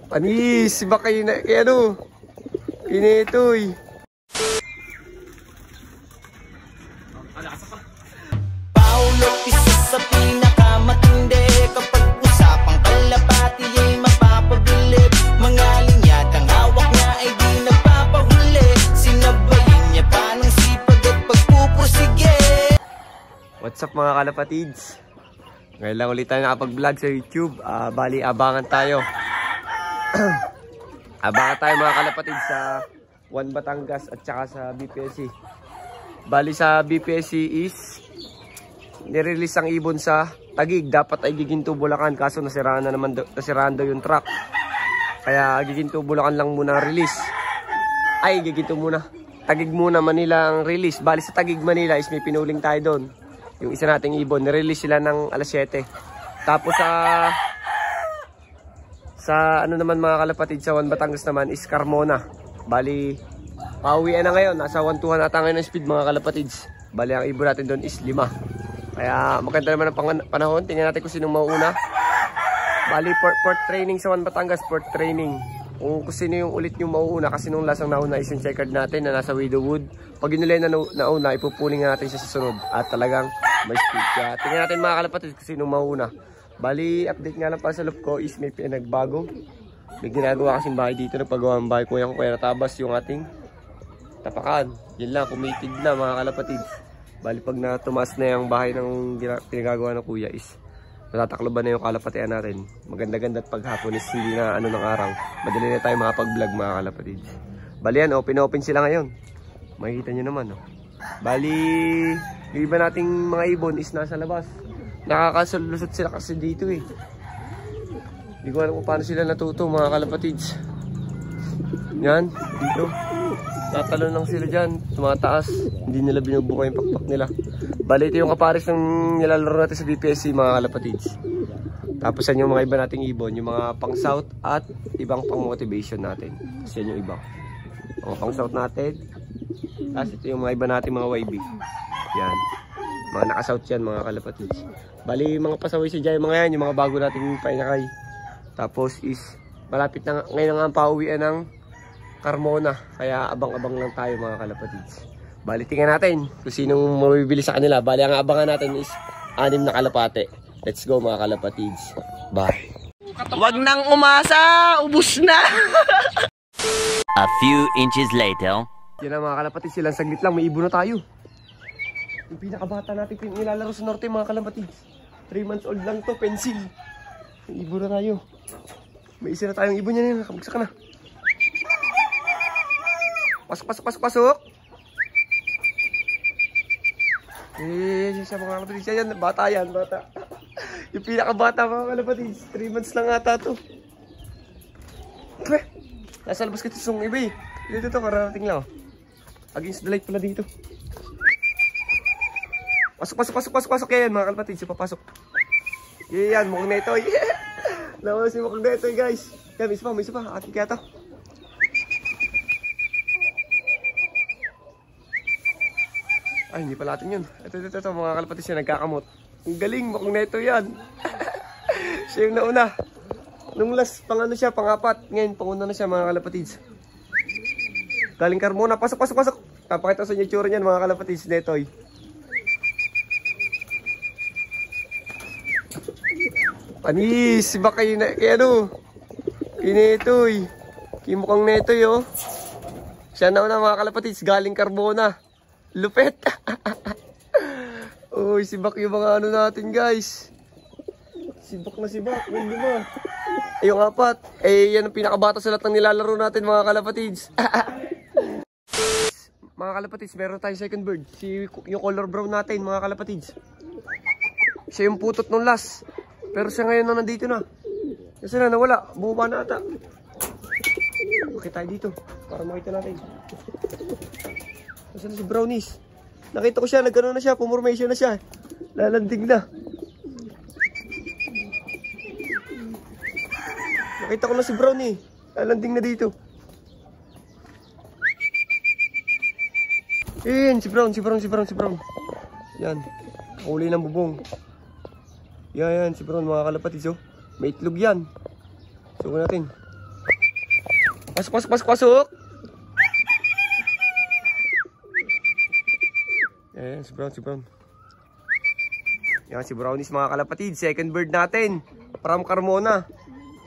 Panis, baka yun na, kaya ano, kinetoy. Paulo, isa sa pinakamatindi. Kapag usapang kalapati ay mapapabilib. Mga linyatang hawak niya ay di nagpapahuli. Sinabayin niya pa ng sipag at pagpupursige. What's up mga kalapatids? Ngayon lang ulit tayo nakapag-vlog sa YouTube. Bali, abangan tayo. Abangan tayo mga kalapatids sa One Batangas at saka sa BPSC. Bali sa BPSC is nirelease ang ibon sa Taguig. Dapat ay Giginto, Bulacan. Kaso nasiraan na naman, nasiraan daw yung truck. Kaya Giginto, Bulacan lang muna ang release. Ay, Giginto muna. Taguig muna, Manila ang release. Bali sa Taguig, Manila is may pinuling tayo doon. Yung isa nating ibon, nirelease sila ng alas 7. Tapos sa ano naman mga kalapatid, sa One Batangas naman is Carmona. Bali, pauwian na ngayon. Nasa 1-2 ata ngayon ang speed mga kalapatids. Bali, ang ibon natin doon is 5. Kaya maganda naman ang panahon. Tingnan natin kung sinong mauuna. Bali, port training sa One Batangas, port training. Kung sino yung ulit yung mauuna, kasi nung lasang nauna is yung checkered natin na nasa Widowwood. Pag yun nila nauna, ipupuling natin siya sa sunod. At talagang may speed. Kaya tingnan natin mga kalapatid kung sino mauuna. Bali, update nga lang pa sa loop ko is may pinagbago. May ginagawa kasing bahay dito. Nagpagawa ang bahay kuya ko, kaya natabas yung ating tapakan. Yun lang, kumitig na mga kalapatid. Bali, pag natumas na yung bahay ng pinagagawa ng kuya is natatakloban na yung kalapatian natin. Maganda-ganda at paghapon is hindi na ano ng araw. Madali na tayo makapag-vlog mga kalapatid. Bali yan, open sila ngayon. Makikita nyo naman. Bali, yung iba nating mga ibon is nasa labas. Nakakasalusot sila kasi dito eh. Hindi ko alam kung paano sila natuto mga kalapatids. Yan, dito. Tatalon lang sila dyan, tumataas. Hindi nila binubuka yung pakpak nila. Bali, ito yung kapares ng nilalaro natin sa BPSC mga kalapatids. Tapos yan yung mga iba nating ibon, yung mga pang south at ibang pang motivation natin. Kasi yan yung iba. Mga pang south natin. Tapos ito yung mga iba natin mga YB. Yan. Mga naka-south yan mga kalapatids. Bali, mga pasaway si Jai, mga yan, yung mga bago nating painakay. Tapos is, malapit na ngayon nga ang pauwian ng Carmona. Kaya abang-abang lang tayo mga kalapatids. Bali, tingnan natin kung sinong mabibili sa kanila. Bali, ang abangan natin is 6 na kalapate. Let's go mga kalapatids. Bye. Wag nang umasa, ubus na. A few inches later. Yan na mga kalapatids, silang saglit lang, may ibon na tayo. Yung pinakabata natin nilalaro sa norte mga kalapatids. 3 months old lang to, pencil. May ibon na tayo. May isa na tayong ibon yan, nakabagsak na. Pasok. Siya mga kalapatids, yan, bata. Yung pinakabata mga kalapatids, 3 months lang ata to. Nasa labas ka itong iba eh. Dito to, karating lang. Against the light pala dito. Pasok yan mga kalapatids, papasok. Yan, mukhang netoy. Lawan si mukhang netoy guys. Yan, may isa pa, ating kaya to. Ay, hindi pala atin yun. Ito, mga kalapatids yan, nagkakamot. Ang galing, mukhang neto yan. Siya yung nauna. Nung last, pang-4. Ngayon, pang-una na siya, mga kalapatids. Galing Carmona, pasok. Tapakita sa inyo tsura niyan, mga kalapatids, netoy. Panis, baka yun na, kaya ano, kinetoy. Mukhang netoy, oh. Siya nauna, mga kalapatids, galing Carmona. Lupet. Uy, sibak yung mga ano natin guys. Sibak. Yung 5. Yung 4. Yan ang pinakabata sa lahat ng nilalaro natin mga kalapatids. Mga kalapatids, meron tayong second bird. Yung color brown natin mga kalapatids. Siya yung putot nung last. Pero siya ngayon na nandito na. Kasi na nawala. Bumaba na ata. Bakit tayo dito? Para makita natin. Nasaan na si Brownies? Nakita ko siya, nagano na siya, pumormation na siya. Lalanding na. Nakita ko na si Brownie. Lalanding na dito. Si Brown. Yan. Uli ng bubong. Yan, si Brown mga kalapatids. Oh. May itlog yan. Suko natin. Pasok, pasok, pasok, pasok. Ayan, si Brown, si Brown. Yan, si Brownies mga kalapatid. Second bird natin. From Carmona.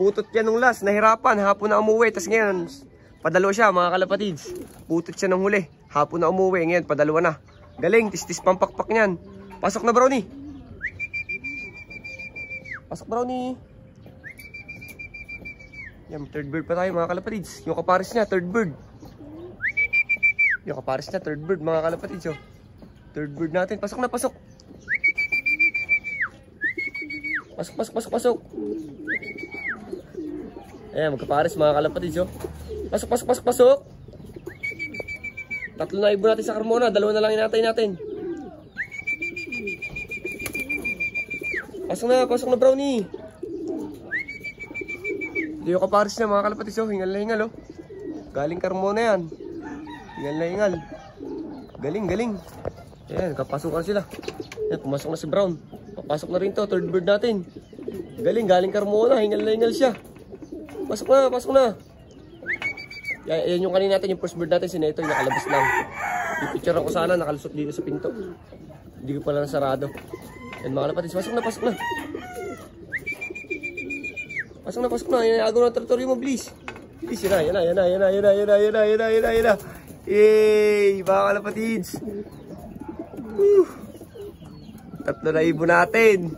Putot yan nung last. Nahirapan. Hapon na umuwi. Tapos ngayon, padalo siya mga kalapatids. Putot siya ng huli. Hapon na umuwi. Ngayon, padalawa na. Galing. Tis-tis pampakpak niyan. Pasok na, Brownie. Pasok, Brownie. Yan, third bird pa tayo mga kalapatids. Yung kapares niya, third bird. Yung kapares niya, third bird mga kalapatids. Oh. Third bird natin. Pasok na, pasok. Pasok, pasok, pasok, pasok. Ayan, magkapares mga kalapatids. Oh. Pasok, pasok, pasok, pasok. Tatlo na ibon natin sa Carmona. Dalawa na lang inatay natin. Pasok na Brownie. Hindi yung kapares na mga kalapatids. Oh. Hingal na hingal. Oh. Galing Carmona yan. Hingal na hingal. Galing, galing. Ayan, kapasukan sila. Ayan, pumasok na si Brown. Papasok na rin to, third bird natin. Galing, galing Carmona. Hingal na hingal siya. Pasok na, pasok na. Yan yung kanina natin, yung first bird natin, si Neto, yung nakalabas lang. I-picture ko sana, nakalusot dito sa pinto. Hindi ko pala nasarado. Yan mga kalapatids, pasok na, pasok na. Pasok na, pasok na. Yan, agaw na teritoryo mo, please. Please, yan na. Yay, mga kalapatids. Tatlo na ibon natin.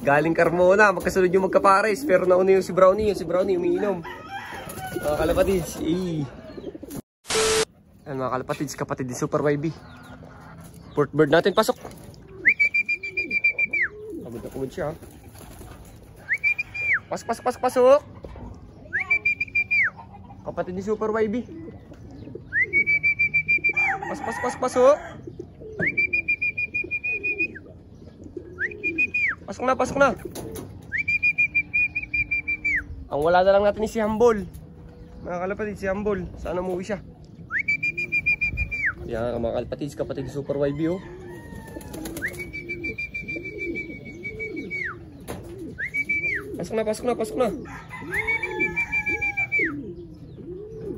Galing Carmona, magkasunod yung magkapares. Pero nauna yung si Brownie. Yung si Brownie umiinom. Mga kalapatids. Ayan mga kalapatids, kapatid ni Super YB. Fourth bird natin, pasok. Pagod na pagod siya. Pasok, pasok, pasok, pasok. Kapatid ni Super YB. Pasok, pasok, pasok, pasok. Pasok na, pasok na. Ang wala na lang natin ni si Humble. Mga kalapatids, si Humble. Sana umuwi siya. Yan mga kalapatids, kapatid Super YB. Oh. Pasok na, pasok na, pasok na.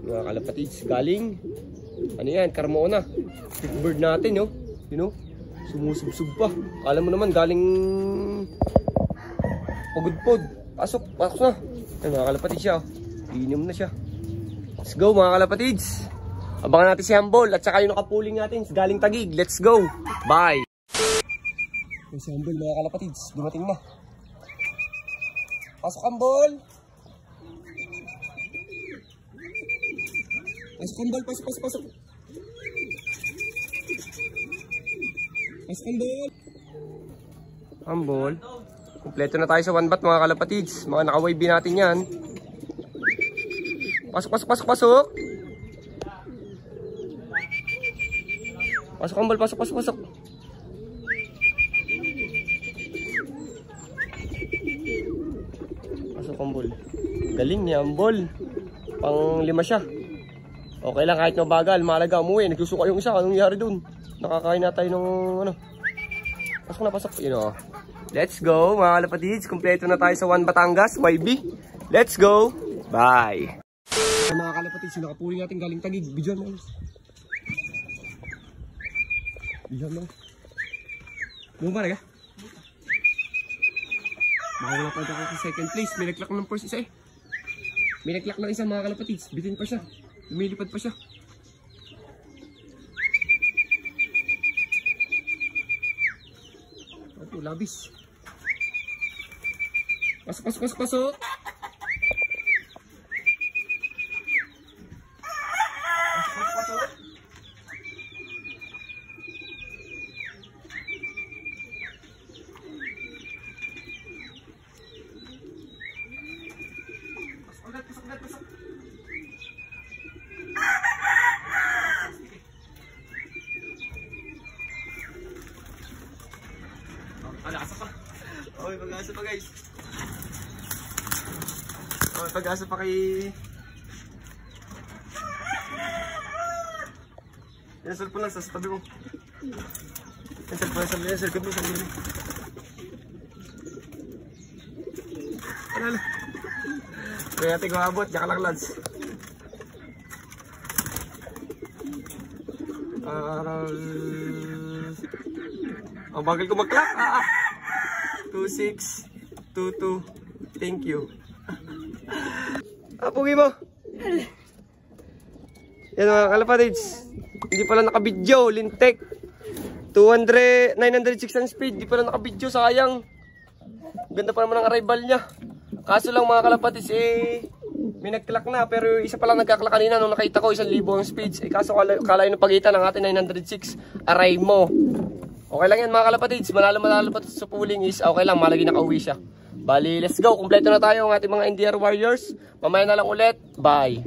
Mga kalapatids, galing. Ano yan, Carmona. Fifth bird natin, oh. You know? Sumusubsub pa. Kala mo naman galing pagudpod. Pasok, pasok na. Ay, mga kalapatids siya. Inom na siya. Let's go mga kalapatids. Abangan natin si Humble at saka yung nakapuling natin galing Taguig. Let's go. Bye. Si Humble mga kalapatids. Dumating na. Pasok Humble. Pasok Humble. Pasok, pasok, pasok. Humble. Kompleto na tayo sa one bat mga kalapatids. Mga naka-YB natin yan. Pasok, pasok, pasok, pasok. Pasok Humble, pasok, pasok, pasok. Pasok Humble. Galing ni Humble. Pang 5 siya. Okay lang kahit mabagal, mahalaga umuwi. Nagsusuka yung isa, anong nangyari dun? Nakakain na tayo ng ano. Pasok na, pasok. You know. Let's go mga kalapatids. Kompleto na tayo sa One Batangas, YB. Let's go. Bye. Mga kalapatids, yung nakapuling natin galing Taguig. Bidyan mo. Bidyan mo. Bumaba na ka? Makawala pa ako sa second place. May nag-clock ng first isa eh. May nag-clock ng isa mga kalapatids. Bitin pa siya. Lumilipad pa siya. Ito, labis. Pasok, pasok, pasok, pasok. Pag-asa pa. Okay, pag-asa pa guys. Okay, pag-asa pa kay... Yan, cellphone lang sa tabi mo. Yan, cellphone lang sa likod mo. Ano? Kaya natin kumabot, diyan ka lang lads. Ang bagal ko mag-clock. 26, 22. Thank you. Pugi mo. Yan mga kalapatids. Hindi pala naka-video. Lintek. 906 ang speed. Hindi pala naka-video. Sayang. Ganda pa naman ang arrival niya. Kaso lang mga kalapatids may nag-clock na. Pero isa pala nagka-clock kanina nung nakita ko 1,000 ang speeds. Kaso kalayo ng pagitan ng ating 906. Aray mo. Okay lang yan mga kalapatids. Manalo pa sa pooling is okay lang. Malagi nakauwi siya. Bali, let's go. Kompleto na tayo ang ating mga NDR Warriors. Mamaya na lang ulit. Bye.